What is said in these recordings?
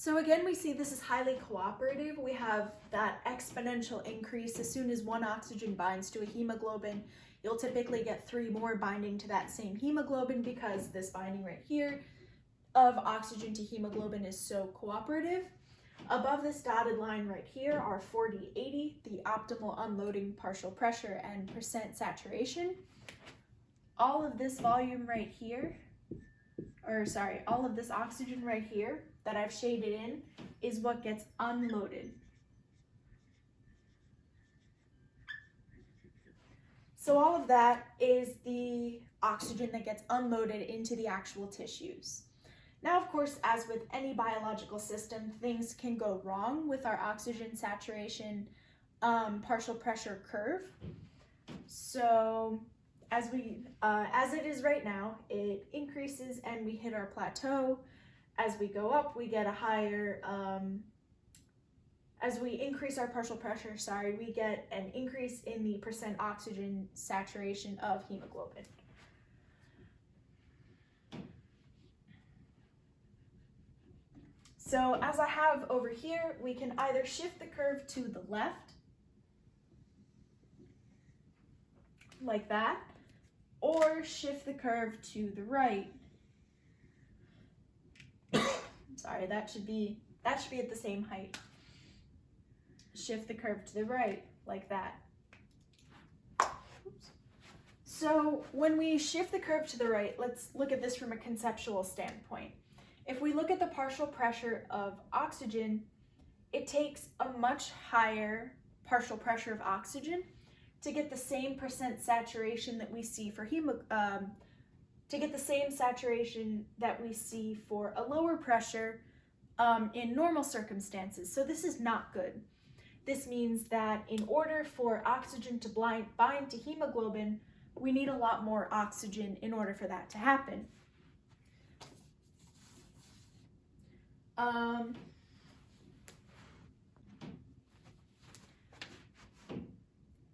So again, we see this is highly cooperative. We have that exponential increase. As soon as one oxygen binds to a hemoglobin, you'll typically get 3 more binding to that same hemoglobin because this binding right here of oxygen to hemoglobin is so cooperative. Above this dotted line right here are 40-80, the optimal unloading partial pressure and percent saturation. All of this volume right here, all of this oxygen right here that I've shaded in is what gets unloaded. So all of that is the oxygen that gets unloaded into the actual tissues. Now, of course, as with any biological system, things can go wrong with our oxygen saturation partial pressure curve. So as it is right now, it increases and we hit our plateau. As we go up, we get a higher, as we increase our partial pressure, we get an increase in the percent oxygen saturation of hemoglobin. So as I have over here, we can either shift the curve to the left, like that, or shift the curve to the right. Sorry, that should be at the same height. Shift the curve to the right, like that. Oops. So when we shift the curve to the right, let's look at this from a conceptual standpoint. If we look at the partial pressure of oxygen, it takes a much higher partial pressure of oxygen to get the same percent saturation that we see for to get the same saturation that we see for a lower pressure in normal circumstances. So this is not good. This means that in order for oxygen to bind to hemoglobin, we need a lot more oxygen in order for that to happen.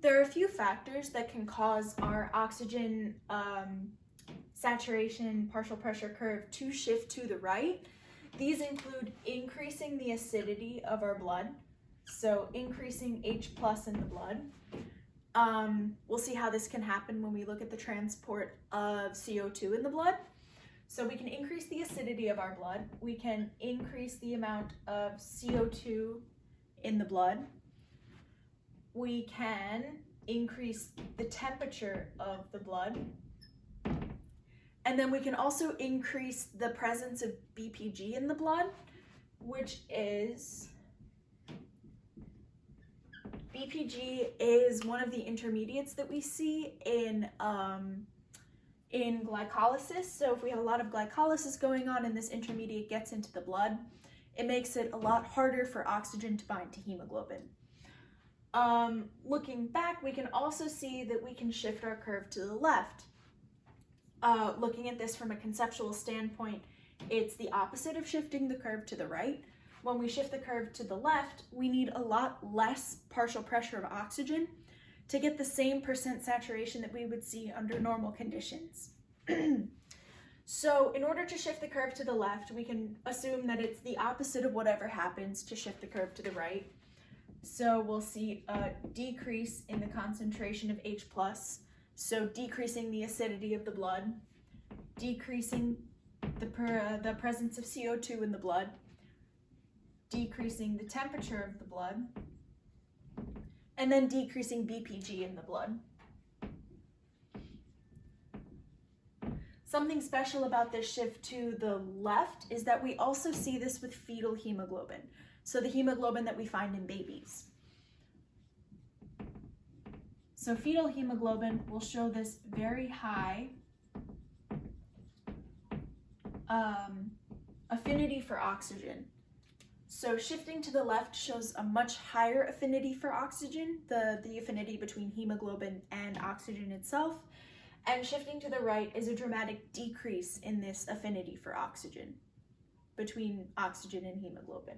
There are a few factors that can cause our oxygen saturation partial pressure curve to shift to the right. These include increasing the acidity of our blood, so increasing H+ in the blood. We'll see how this can happen when we look at the transport of CO2 in the blood. So we can increase the acidity of our blood. We can increase the amount of CO2 in the blood. We can increase the temperature of the blood. And then we can also increase the presence of BPG in the blood, which is, BPG is one of the intermediates that we see in glycolysis. So if we have a lot of glycolysis going on and this intermediate gets into the blood, it makes it a lot harder for oxygen to bind to hemoglobin. Looking back, we can also see that we can shift our curve to the left. Looking at this from a conceptual standpoint, it's the opposite of shifting the curve to the right. When we shift the curve to the left, we need a lot less partial pressure of oxygen to get the same percent saturation that we would see under normal conditions. So in order to shift the curve to the left, we can assume that it's the opposite of whatever happens to shift the curve to the right. So we'll see a decrease in the concentration of H+, so decreasing the acidity of the blood, decreasing the presence of CO2 in the blood, decreasing the temperature of the blood, and then decreasing BPG in the blood. Something special about this shift to the left is that we also see this with fetal hemoglobin, so the hemoglobin that we find in babies. So fetal hemoglobin will show this very high affinity for oxygen. So shifting to the left shows a much higher affinity for oxygen, the affinity between hemoglobin and oxygen itself, and shifting to the right is a dramatic decrease in this affinity for oxygen between oxygen and hemoglobin.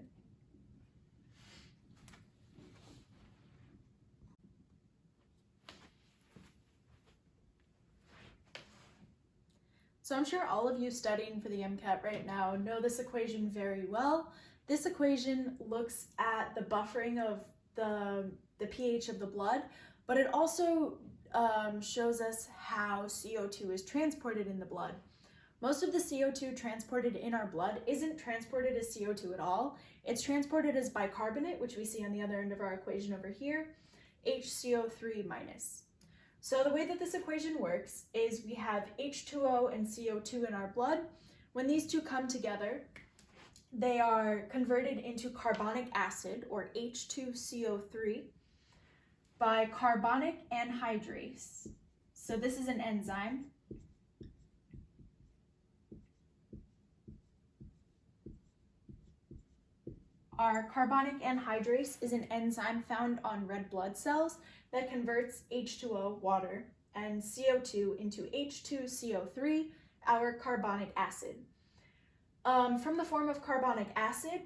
So I'm sure all of you studying for the MCAT right now know this equation very well. This equation looks at the buffering of the pH of the blood, but it also shows us how CO2 is transported in the blood. Most of the CO2 transported in our blood isn't transported as CO2 at all. It's transported as bicarbonate, which we see on the other end of our equation over here, HCO3 minus. So the way that this equation works is we have H2O and CO2 in our blood. When these two come together, they are converted into carbonic acid, or H2CO3, by carbonic anhydrase. So this is an enzyme. Our carbonic anhydrase is an enzyme found on red blood cells that converts H2O, water, and CO2 into H2CO3, our carbonic acid. From the form of carbonic acid,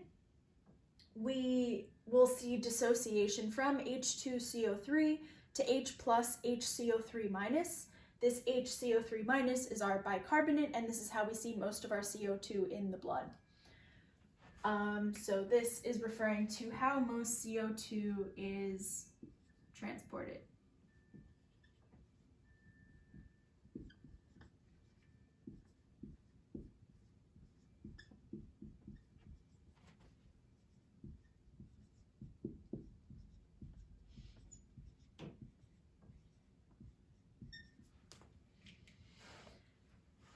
we will see dissociation from H2CO3 to H plus HCO3 minus. This HCO3 minus is our bicarbonate, and this is how we see most of our CO2 in the blood. So this is referring to how most CO2 is transported.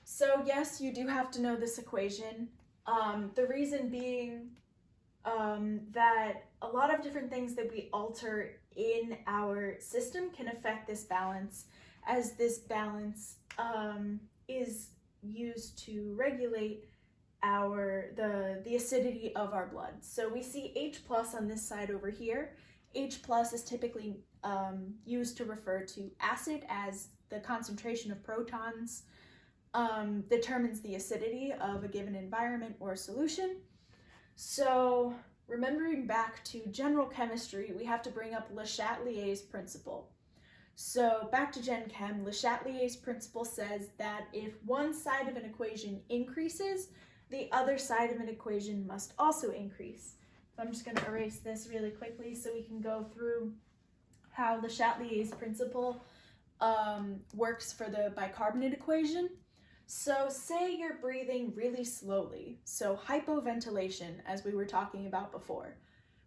So yes, you do have to know this equation. The reason being that a lot of different things that we alter in our system can affect this balance, as this balance is used to regulate the acidity of our blood. So we see H plus on this side over here. H plus is typically used to refer to acid, as the concentration of protons determines the acidity of a given environment or solution. So remembering back to general chemistry, we have to bring up Le Chatelier's principle. So back to Gen Chem, Le Chatelier's principle says that if one side of an equation increases, the other side of an equation must also increase. So I'm just going to erase this really quickly so we can go through how Le Chatelier's principle works for the bicarbonate equation. So say you're breathing really slowly, so hypoventilation, as we were talking about before.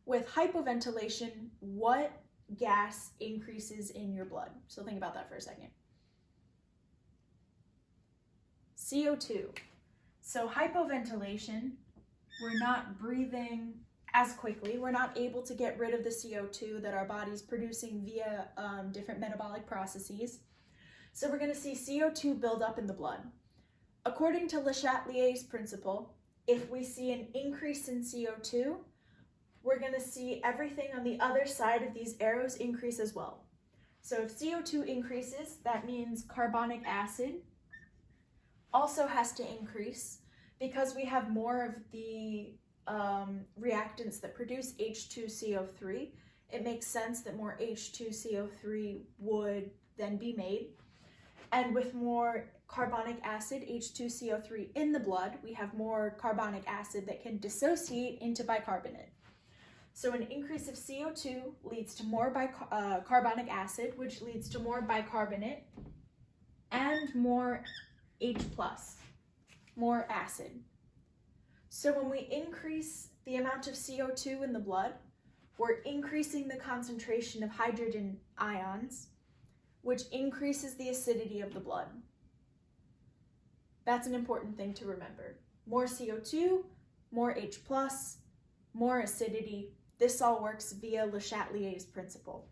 With hypoventilation, what gas increases in your blood? So think about that for a second. CO2. So hypoventilation, we're not breathing as quickly. We're not able to get rid of the CO2 that our body's producing via different metabolic processes. So we're going to see CO2 build up in the blood. According to Le Chatelier's principle, if we see an increase in CO2, we're going to see everything on the other side of these arrows increase as well. So if CO2 increases, that means carbonic acid also has to increase, because we have more of the reactants that produce H2CO3. It makes sense that more H2CO3 would then be made. And with more carbonic acid, H2CO3, in the blood, we have more carbonic acid that can dissociate into bicarbonate. So an increase of CO2 leads to more carbonic acid, which leads to more bicarbonate and more H+, more acid. So when we increase the amount of CO2 in the blood, we're increasing the concentration of hydrogen ions, which increases the acidity of the blood. That's an important thing to remember. More CO2, more H+, more acidity. This all works via Le Chatelier's principle.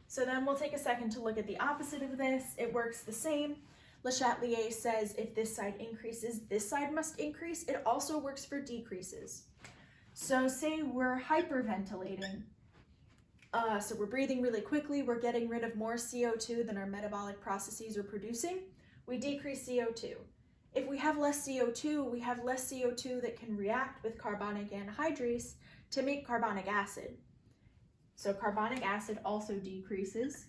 So then we'll take a second to look at the opposite of this. It works the same. Le Chatelier says if this side increases, this side must increase. It also works for decreases. So say we're hyperventilating. So we're breathing really quickly. We're getting rid of more CO2 than our metabolic processes are producing. We decrease CO2. If we have less CO2, we have less CO2 that can react with carbonic anhydrase to make carbonic acid. So carbonic acid also decreases.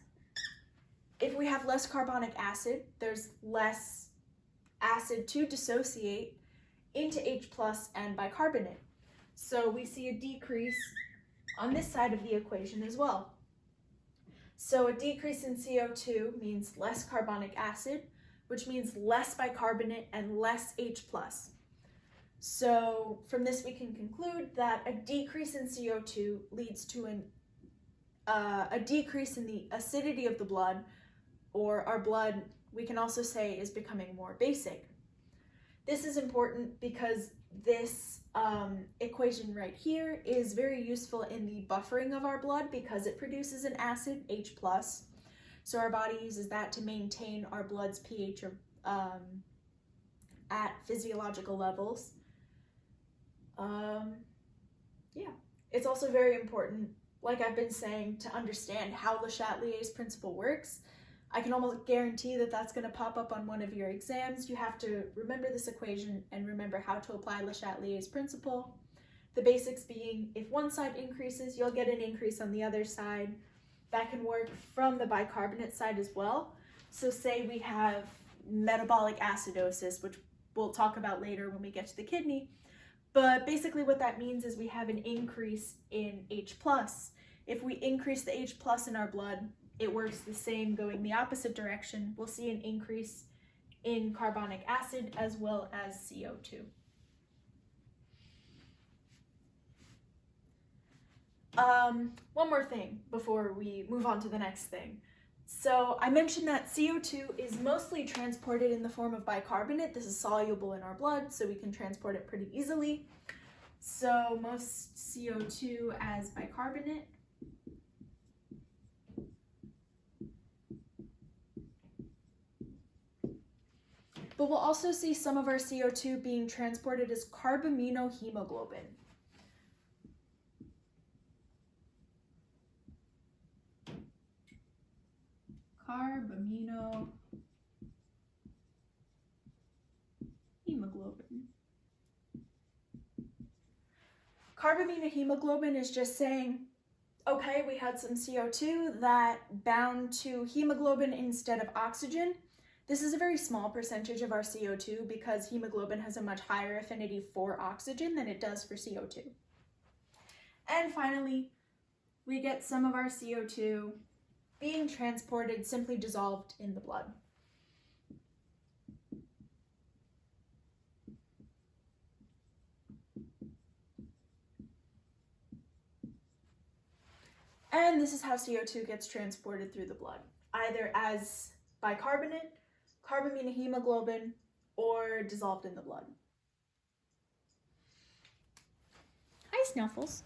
If we have less carbonic acid, there's less acid to dissociate into H+ and bicarbonate. So we see a decrease on this side of the equation as well. So a decrease in CO2 means less carbonic acid, which means less bicarbonate and less H+. So from this we can conclude that a decrease in CO2 leads to a decrease in the acidity of the blood, or our blood, we can also say, is becoming more basic. This is important because this equation right here is very useful in the buffering of our blood because it produces an acid, H+. So our body uses that to maintain our blood's pH at physiological levels. Yeah, it's also very important, like I've been saying, to understand how Le Chatelier's principle works. I can almost guarantee that that's going to pop up on one of your exams. You have to remember this equation and remember how to apply Le Chatelier's principle. The basics being, if one side increases, you'll get an increase on the other side. That can work from the bicarbonate side as well. So say we have metabolic acidosis, which we'll talk about later when we get to the kidney. But basically what that means is we have an increase in H+. If we increase the H+ in our blood, it works the same going the opposite direction. We'll see an increase in carbonic acid as well as CO2. One more thing before we move on to the next thing. So I mentioned that CO2 is mostly transported in the form of bicarbonate. This is soluble in our blood, so we can transport it pretty easily. So most CO2 as bicarbonate. But we'll also see some of our CO2 being transported as carbaminohemoglobin. Carbaminohemoglobin. Carbaminohemoglobin is just saying, okay, we had some CO2 that bound to hemoglobin instead of oxygen. This is a very small percentage of our CO2 because hemoglobin has a much higher affinity for oxygen than it does for CO2. And finally, we get some of our CO2 being transported, simply dissolved in the blood. And this is how CO2 gets transported through the blood, either as bicarbonate, carbaminohemoglobin, or dissolved in the blood. Hi, Snuffles.